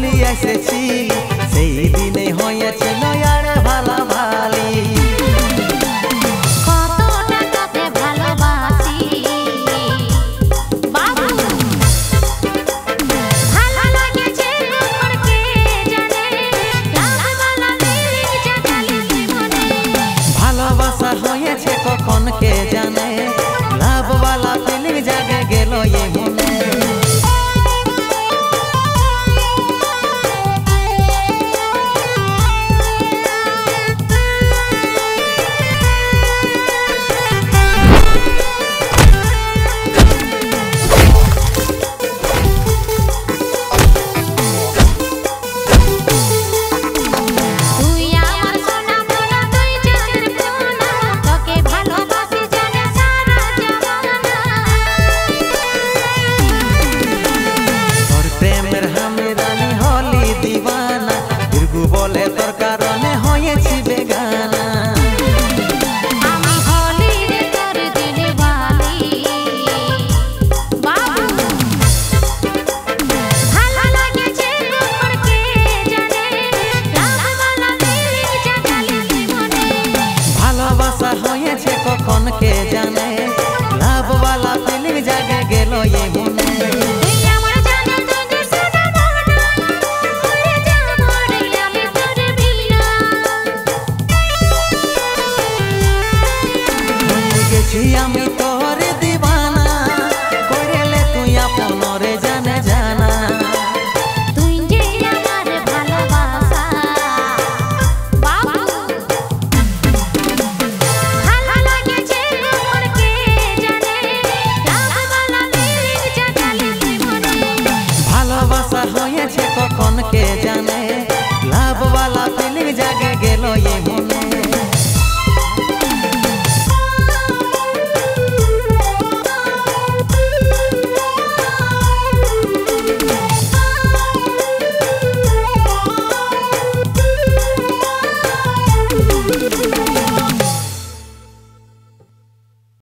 ভুলিয়া এসেছি সেই দিনে হয়েছিল আর ভালাভালি। ভালোবাসা হয়েছে কখন কে জানে, লাভওয়ালা ফিলিং জাগে গেল এ মনে। বলে তোর কারণে হয়েছি বেগানা, আমি হলি রে তোর দিলে বালি বাবু। ভালো লাগেছে কখন কে জানে, লাভওয়ালা ফিলিং জাগালি মনে। ভালোবাসা হয়েছে কখন কে জানে, লাভওয়ালা ফিলিং জাগে গেল এ মনে। আমি তোর দিবানা কইলে তুই আপনরে জানে জানা, তুই যে আমার ভালোবাসা বাবু। ভালো লাগেছে কখন কে জানে, লাভওয়ালা ফিলিং জাগালি মনে। ভালোবাসা হয়েছে কখন কে জানে,